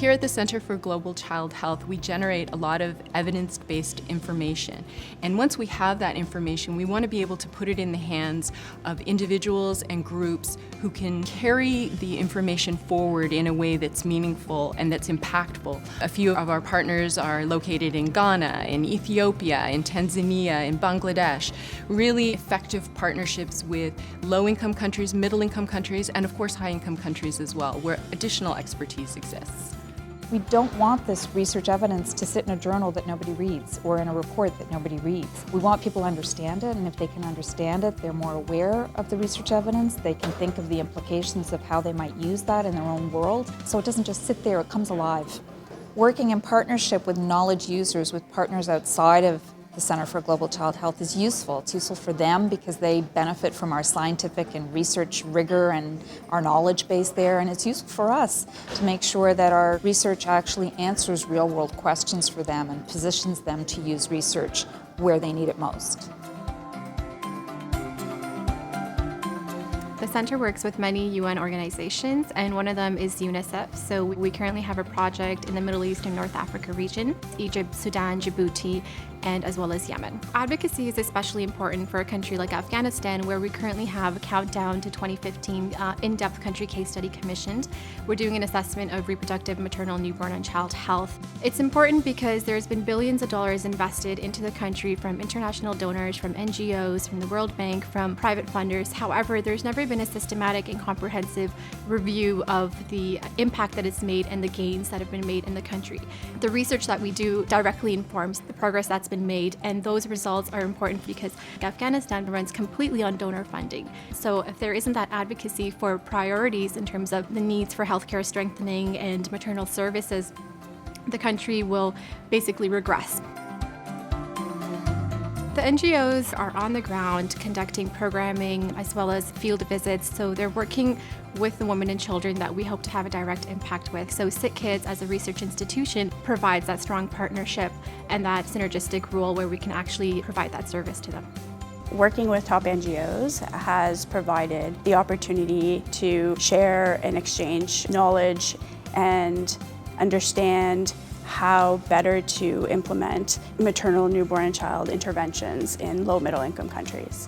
Here at the Center for Global Child Health, we generate a lot of evidence-based information. And once we have that information, we want to be able to put it in the hands of individuals and groups who can carry the information forward in a way that's meaningful and that's impactful. A few of our partners are located in Ghana, in Ethiopia, in Tanzania, in Bangladesh. Really effective partnerships with low-income countries, middle-income countries, and of course high-income countries as well, where additional expertise exists. We don't want this research evidence to sit in a journal that nobody reads or in a report that nobody reads. We want people to understand it, and if they can understand it, they're more aware of the research evidence. They can think of the implications of how they might use that in their own world. So it doesn't just sit there, it comes alive. Working in partnership with knowledge users, with partners outside of the Center for Global Child Health is useful. It's useful for them because they benefit from our scientific and research rigor and our knowledge base there, and it's useful for us to make sure that our research actually answers real-world questions for them and positions them to use research where they need it most. The center works with many UN organizations, and one of them is UNICEF. So we currently have a project in the Middle East and North Africa region, Egypt, Sudan, Djibouti, and as well as Yemen. Advocacy is especially important for a country like Afghanistan, where we currently have a countdown to 2015 in-depth country case study commissioned. We're doing an assessment of reproductive, maternal, newborn, and child health. It's important because there's been billions of dollars invested into the country from international donors, from NGOs, from the World Bank, from private funders. However, there's never been a systematic and comprehensive review of the impact that it's made and the gains that have been made in the country. The research that we do directly informs the progress that's been made, and those results are important because Afghanistan runs completely on donor funding. So if there isn't that advocacy for priorities in terms of the needs for healthcare strengthening and maternal services, the country will basically regress. The NGOs are on the ground conducting programming as well as field visits, so they're working with the women and children that we hope to have a direct impact with. So SickKids as a research institution provides that strong partnership and that synergistic role where we can actually provide that service to them. Working with top NGOs has provided the opportunity to share and exchange knowledge and understand how better to implement maternal, newborn, and child interventions in low middle income countries.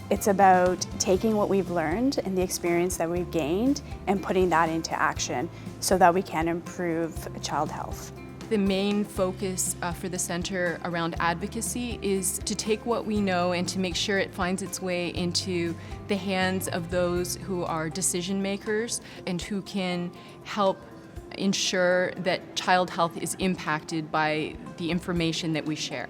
It's about taking what we've learned and the experience that we've gained and putting that into action so that we can improve child health. The main focus for the center around advocacy is to take what we know and to make sure it finds its way into the hands of those who are decision makers and who can help ensure that child health is impacted by the information that we share.